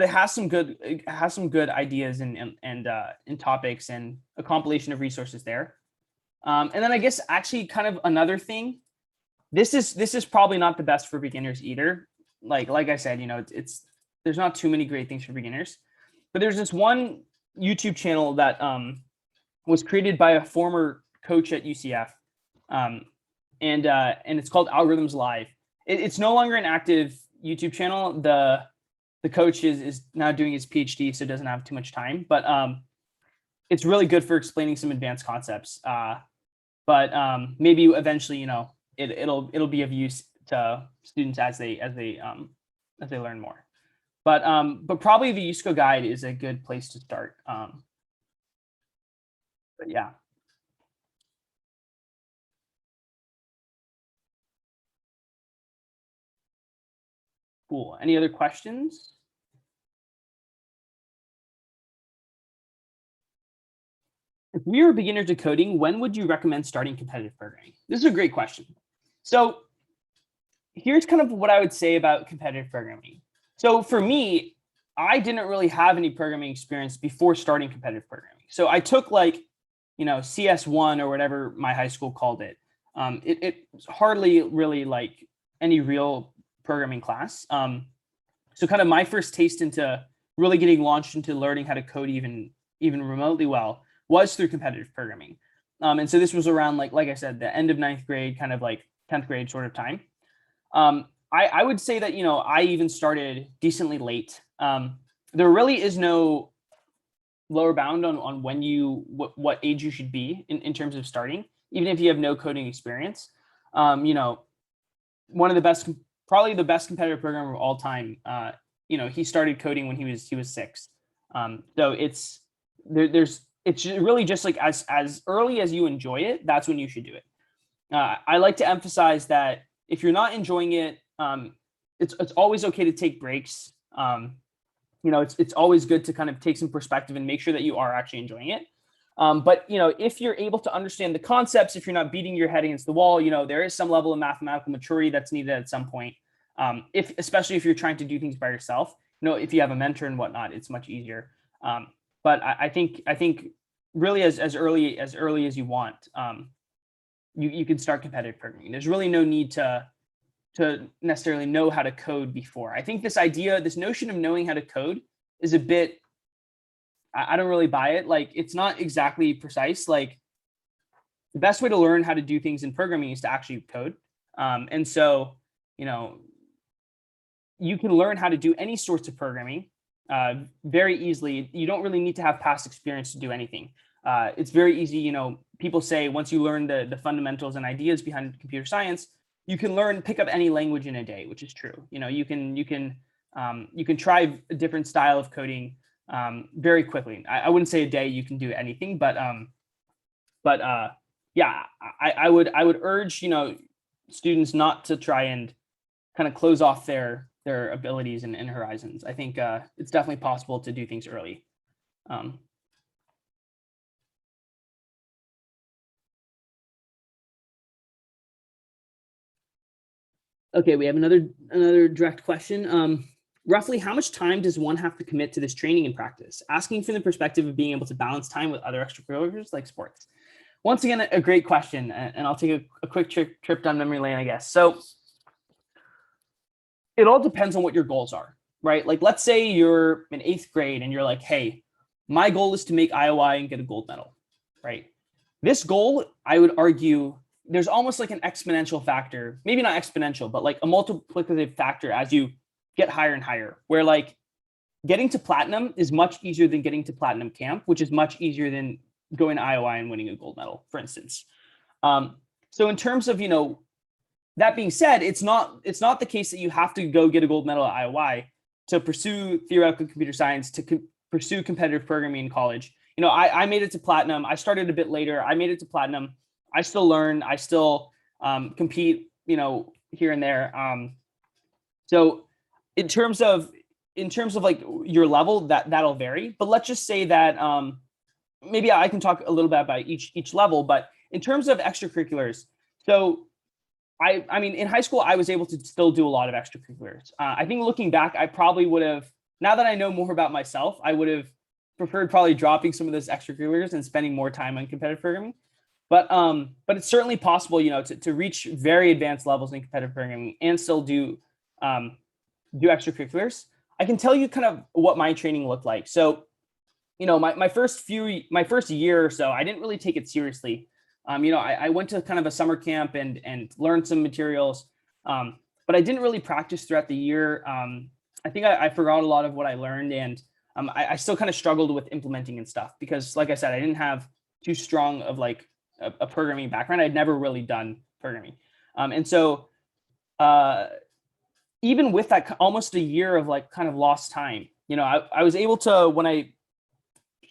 it has some good ideas and topics and a compilation of resources there. And then I guess actually kind of another thing, this is probably not the best for beginners either. Like I said, there's not too many great things for beginners, but there's this one YouTube channel that was created by a former coach at UCF, and it's called Algorithms Live. It's no longer an active YouTube channel. The coach is now doing his PhD, so doesn't have too much time, but it's really good for explaining some advanced concepts. But maybe eventually, it'll be of use to students as they learn more. But probably the USCO guide is a good place to start. But yeah. Cool. Any other questions? If we were beginners to coding, when would you recommend starting competitive programming? This is a great question. So here's kind of what I would say about competitive programming. So for me, I didn't really have any programming experience before starting competitive programming. So I took like, CS1 or whatever my high school called it. It's hardly really like any real programming class. So kind of my first taste into really getting launched into learning how to code even remotely well was through competitive programming. And so this was around like I said, the end of 9th grade, kind of like 10th grade sort of time. I would say that, I even started decently late. There really is no lower bound on when what age you should be in terms of starting, even if you have no coding experience. One of the best, probably the best competitive programmer of all time. He started coding when he was 6. So it's really just like as early as you enjoy it, that's when you should do it. I like to emphasize that if you're not enjoying it, it's always okay to take breaks. It's always good to kind of take some perspective and make sure that you are actually enjoying it. But if you're able to understand the concepts, if you're not beating your head against the wall, there is some level of mathematical maturity that's needed at some point. Especially if you're trying to do things by yourself, if you have a mentor and whatnot, it's much easier. But I think really as early as you want, you can start competitive programming. There's really no need to necessarily know how to code before. I think this notion of knowing how to code is a bit, I don't really buy it. Like, it's not exactly precise. Like, the best way to learn how to do things in programming is to actually code. And so, you know, you can learn how to do any sorts of programming very easily. You don't really need to have past experience to do anything. It's very easy. You know, people say once you learn the fundamentals and ideas behind computer science, you can pick up any language in a day, which is true. You know, you can try a different style of coding very quickly. I wouldn't say a day you can do anything, but yeah, I would urge, you know, students not to try and kind of close off their abilities and horizons. I think it's definitely possible to do things early. Okay, we have another direct question. Roughly how much time does one have to commit to this training and practice? Asking from the perspective of being able to balance time with other extracurriculars like sports. Once again, a great question, and I'll take a quick trip down memory lane, I guess. So it all depends on what your goals are, right? Like, let's say you're in 8th grade and you're like, hey, my goal is to make IOI and get a gold medal, right? This goal, I would argue, there's almost like an exponential factor, maybe not exponential, but like a multiplicative factor as you get higher and higher, where like getting to platinum is much easier than getting to platinum camp, which is much easier than going to IOI and winning a gold medal, for instance. So in terms of, you know, that being said, it's not the case that you have to go get a gold medal at IOI to pursue theoretical computer science, to pursue competitive programming in college. You know, I made it to platinum. I started a bit later. I made it to platinum. I still learn. I still compete, you know, here and there. So in terms of like your level, that'll vary. But let's just say that maybe I can talk a little bit about each level. But in terms of extracurriculars, so I mean, in high school, I was able to still do a lot of extracurriculars. I think looking back, I probably would have, now that I know more about myself, I would have preferred probably dropping some of those extracurriculars and spending more time on competitive programming. But it's certainly possible, you know, to reach very advanced levels in competitive programming and still do extracurriculars. I can tell you kind of what my training looked like. So, you know, my first year or so, I didn't really take it seriously. You know, I went to kind of a summer camp and learned some materials, but I didn't really practice throughout the year. I think I forgot a lot of what I learned, and I still kind of struggled with implementing and stuff because, like I said, I didn't have too strong of like a programming background. I'd never really done programming, and so even with that almost a year of like kind of lost time, you know, I was able to, when I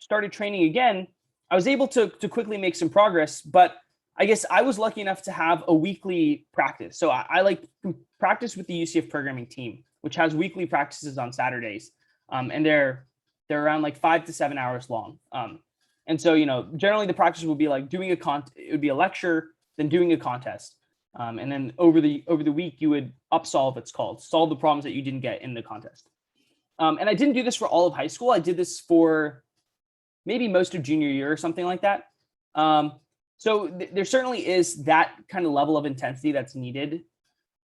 started training again, I was able to quickly make some progress, but I guess I was lucky enough to have a weekly practice. So I like practice with the UCF programming team, which has weekly practices on Saturdays. And they're around like 5 to 7 hours long. And so, you know, generally the practice would be like doing it would be a lecture, then doing a contest. And then over the week, you would upsolve, it's called, solve the problems that you didn't get in the contest. And I didn't do this for all of high school. I did this for maybe most of junior year or something like that. So there certainly is that kind of level of intensity that's needed,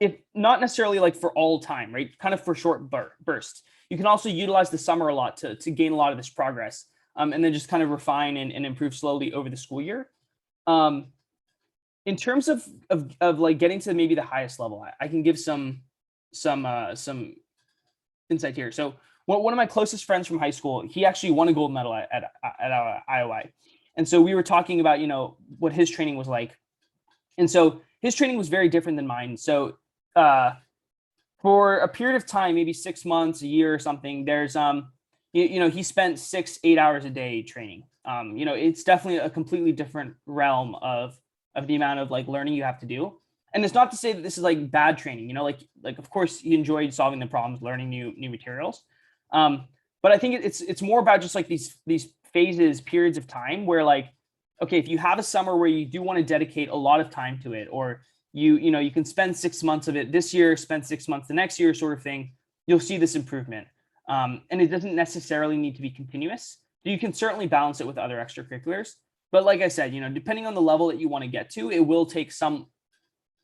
if not necessarily like for all time, right? Kind of for short bursts. You can also utilize the summer a lot to gain a lot of this progress, and then just kind of refine and improve slowly over the school year. In terms of like getting to maybe the highest level, I can give some insight here. So one of my closest friends from high school, he actually won a gold medal at IOI. And so we were talking about, you know, what his training was like. And so his training was very different than mine. So for a period of time, maybe 6 months, a year or something, there's, you know, he spent 6-8 hours a day training. You know, it's definitely a completely different realm of the amount of like learning you have to do. And it's not to say that this is like bad training, you know, like of course he enjoyed solving the problems, learning new materials. But I think it's more about just like these periods of time where like, okay, if you have a summer where you do want to dedicate a lot of time to it, or you know, you can spend 6 months of it this year, spend 6 months the next year sort of thing, you'll see this improvement. And it doesn't necessarily need to be continuous. So you can certainly balance it with other extracurriculars. But like I said, depending on the level that you want to get to, it will take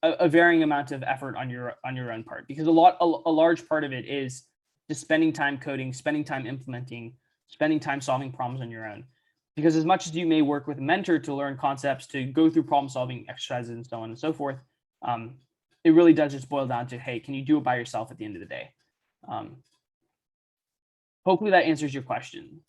a varying amount of effort on your own part, because a large part of it is just spending time coding, spending time implementing, spending time solving problems on your own. Because as much as you may work with a mentor to learn concepts, to go through problem solving exercises and so on and so forth, it really does just boil down to, hey, can you do it by yourself at the end of the day? Hopefully that answers your question.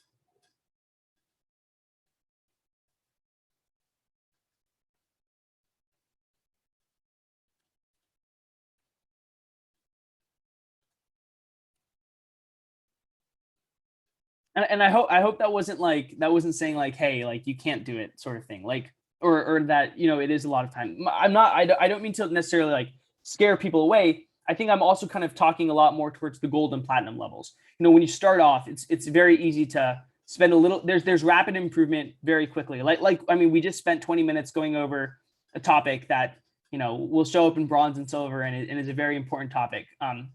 And I hope that wasn't saying like, hey, like you can't do it sort of thing, like, or that it is a lot of time. I don't mean to necessarily like scare people away. I think I'm also kind of talking a lot more towards the gold and platinum levels. When you start off, it's very easy to spend a little. There's rapid improvement very quickly. Like I mean, we just spent 20 minutes going over a topic that will show up in bronze and silver, and is a very important topic.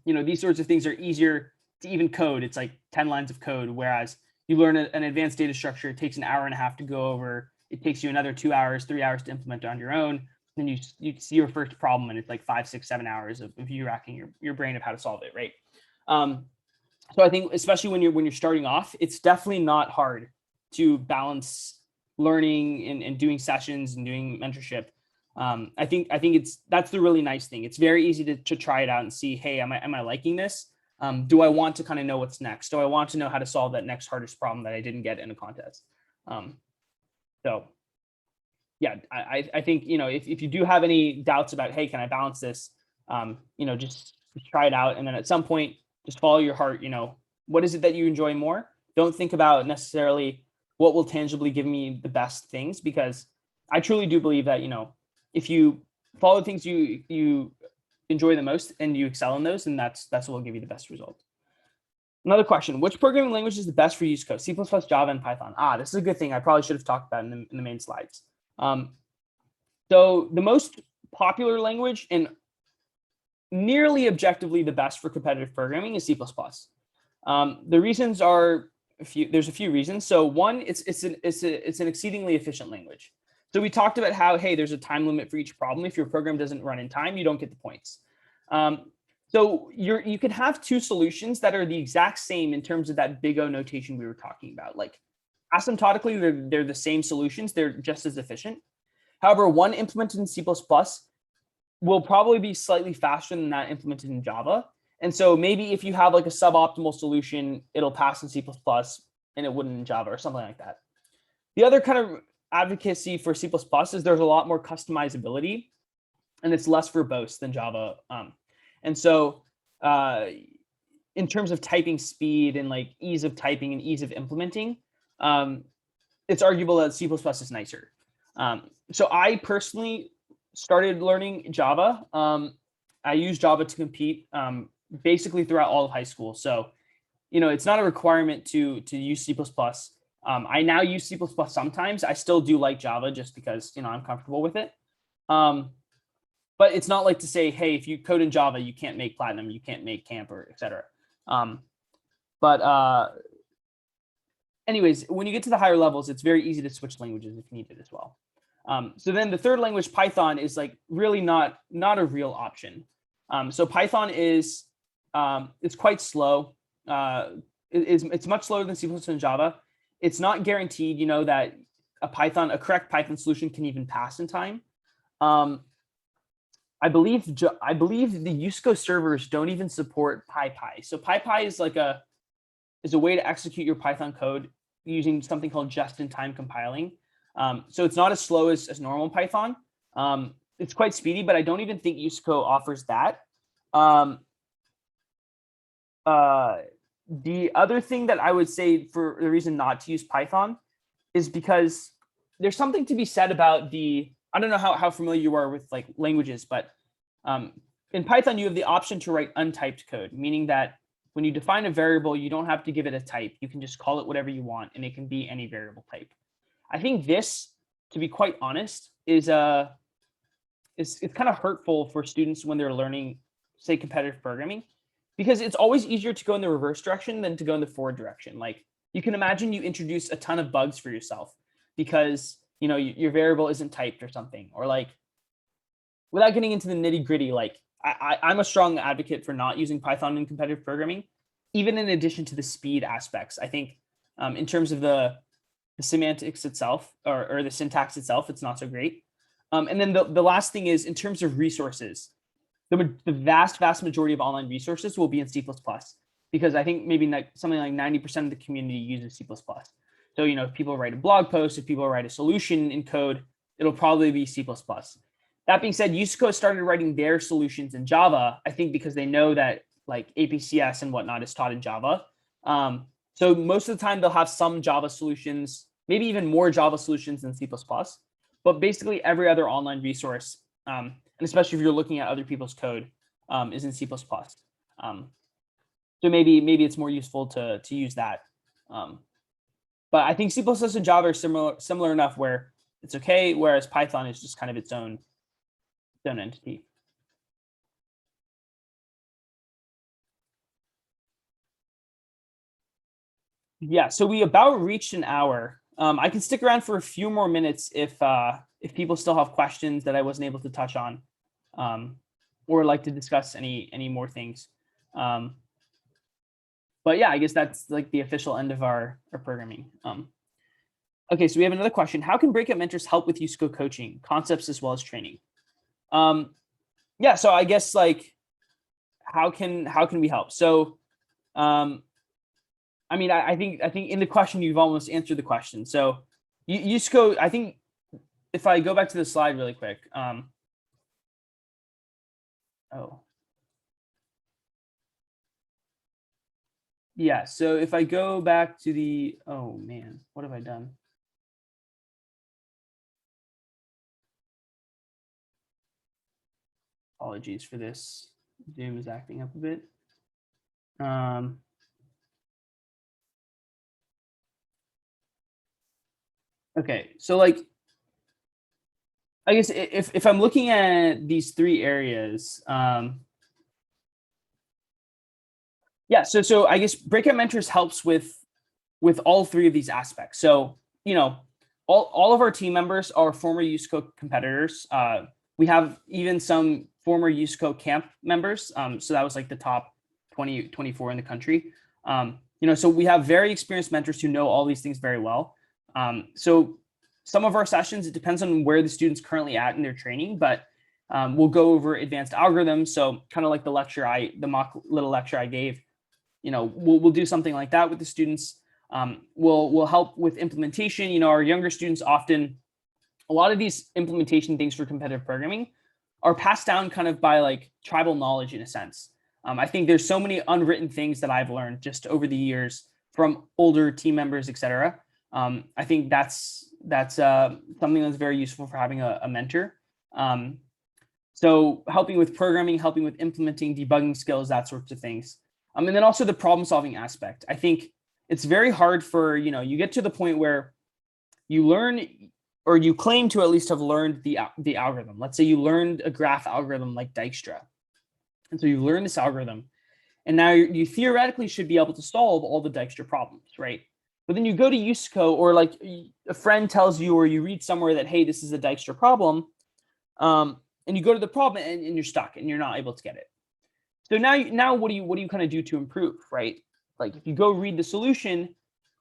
These sorts of things are easier to even code. It's like 10 lines of code, whereas you learn an advanced data structure, it takes an hour and a half to go over. It takes you another 2 hours, 3 hours to implement on your own. Then you see your first problem, and it's like 5, 6, 7 hours of you racking your brain of how to solve it, right? So I think especially when you're starting off, it's definitely not hard to balance learning and doing sessions and doing mentorship. I think that's the really nice thing. It's very easy to try it out and see, hey, am I liking this? Do I want to kind of know what's next? Do I want to know how to solve that next hardest problem that I didn't get in a contest? So yeah, I think, if you do have any doubts about, hey, can I balance this? Just try it out. And then at some point, just follow your heart. What is it that you enjoy more? Don't think about necessarily what will tangibly give me the best things, because I truly do believe that, if you follow the things you enjoy the most and you excel in those, and that's what will give you the best results. Another question: which programming language is the best for Usco? C++, Java, and Python. This is a good thing. I probably should have talked about in the main slides. So the most popular language and nearly objectively the best for competitive programming is C++. The reasons are a few. There's a few reasons. So one, it's an exceedingly efficient language. So we talked about how, hey, there's a time limit for each problem. If your program doesn't run in time, you don't get the points. So you can have two solutions that are the exact same in terms of that big O notation we were talking about. Like asymptotically, they're the same solutions. They're just as efficient. However, one implemented in C++ will probably be slightly faster than that implemented in Java. And so maybe if you have like a suboptimal solution, it'll pass in C++ and it wouldn't in Java or something like that. The other kind of advocacy for C++ is there's a lot more customizability, and it's less verbose than Java. And so in terms of typing speed and like ease of typing and ease of implementing, it's arguable that C++ is nicer. So I personally started learning Java. I use Java to compete basically throughout all of high school. So, it's not a requirement to use C++. I now use C++ sometimes. I still do like Java just because, I'm comfortable with it. But it's not like to say, hey, if you code in Java, you can't make Platinum, you can't make Camp, or et cetera. Anyways, when you get to the higher levels, it's very easy to switch languages if needed as well. So then the third language, Python, is like really not a real option. So Python is it's quite slow. It's much slower than C++ and Java. It's not guaranteed, that a correct Python solution can even pass in time. I believe the Usco servers don't even support PyPy. So PyPy is a way to execute your Python code using something called just-in-time compiling. So it's not as slow as normal Python. It's quite speedy, but I don't even think Usco offers that. The other thing that I would say for the reason not to use Python is because there's something to be said about I don't know how familiar you are with like languages, but in Python, you have the option to write untyped code, meaning that when you define a variable, you don't have to give it a type. You can just call it whatever you want, and it can be any variable type. I think this, to be quite honest, it's kind of hurtful for students when they're learning, say, competitive programming, because it's always easier to go in the reverse direction than to go in the forward direction. Like you can imagine you introduce a ton of bugs for yourself because, your variable isn't typed or something, or like, without getting into the nitty gritty, like I'm a strong advocate for not using Python in competitive programming, even in addition to the speed aspects. I think in terms of the semantics itself or the syntax itself, it's not so great. And then the last thing is in terms of resources, the vast majority of online resources will be in C++, because I think maybe something like 90% of the community uses C++. So, if people write a blog post, if people write a solution in code, it'll probably be C++. That being said, Usco started writing their solutions in Java, I think because they know that like APCS and whatnot is taught in Java. So most of the time they'll have some Java solutions, maybe even more Java solutions than C++, but basically every other online resource, and especially if you're looking at other people's code, is in C++. So maybe it's more useful to use that. But I think C++ and Java are similar enough where it's okay, whereas Python is just kind of its own entity. Yeah, so we about reached an hour. I can stick around for a few more minutes if people still have questions that I wasn't able to touch on, or like to discuss any more things. But yeah, I guess that's like the official end of our programming. Okay, so we have another question. How can breakout mentors help with Usco coaching, concepts as well as training? Yeah, so I guess like how can we help? So I mean, I think in the question you've almost answered the question. So Usco, I think if I go back to the slide really quick. Yeah, so if I go back to the, oh man, what have I done? Apologies for this. Zoom is acting up a bit. Okay, so like, I guess if I'm looking at these three areas, yeah, so I guess breakout mentors helps with all three of these aspects. So, all of our team members are former Usco competitors. We have even some former Usco camp members. So that was like the top 20, 24 in the country. So we have very experienced mentors who know all these things very well. So some of our sessions, it depends on where the student's currently at in their training, but we'll go over advanced algorithms. So kind of like the mock little lecture I gave, we'll do something like that with the students. We'll help with implementation. Our younger students often, a lot of these implementation things for competitive programming are passed down kind of by like tribal knowledge in a sense. I think there's so many unwritten things that I've learned just over the years from older team members, et cetera. I think that's something that's very useful for having a mentor. So helping with programming, helping with implementing, debugging skills, that sorts of things. And then also the problem solving aspect. I think it's very hard for, you get to the point where you learn, or you claim to at least have learned the algorithm. Let's say you learned a graph algorithm like Dijkstra. And so you learned this algorithm, and now you theoretically should be able to solve all the Dijkstra problems, right? But then you go to Usco, or like a friend tells you, or you read somewhere that, hey, this is a Dijkstra problem. And you go to the problem and you're stuck and you're not able to get it. So now what do you kind of do to improve, right? Like if you go reading the solution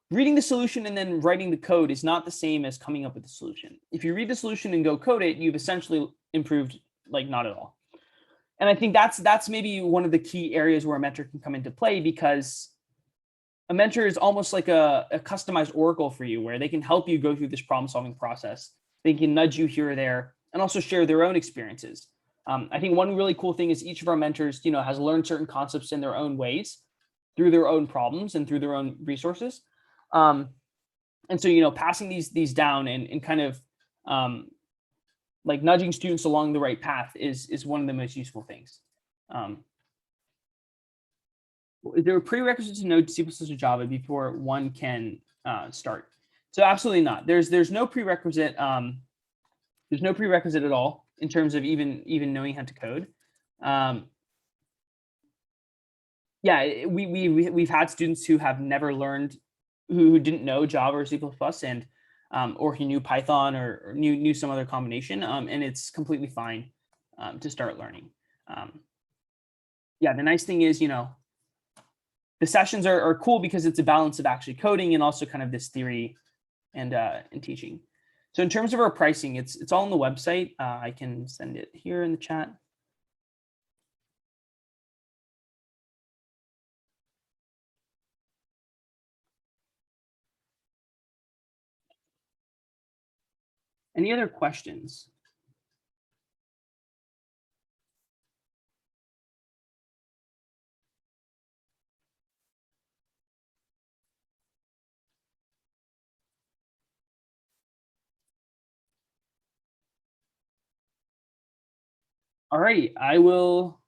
and then writing the code is not the same as coming up with the solution. If you read the solution and go code it, you've essentially improved like not at all. And I think that's maybe one of the key areas where a mentor can come into play, because a mentor is almost like a customized oracle for you, where they can help you go through this problem solving process. They can nudge you here or there and also share their own experiences. I think one really cool thing is each of our mentors, has learned certain concepts in their own ways, through their own problems and through their own resources. And so, passing these down and kind of like nudging students along the right path is one of the most useful things. Is there a prerequisite to know C++ or Java before one can start? So absolutely not. There's no prerequisite. There's no prerequisite at all in terms of even knowing how to code. Yeah, we've had students who have never learned who didn't know Java or C++, and or he knew Python or knew some other combination, and it's completely fine to start learning. Um, yeah, the nice thing is, the sessions are cool because it's a balance of actually coding and also kind of this theory and teaching. So in terms of our pricing, it's all on the website. I can send it here in the chat. Any other questions? All right, I will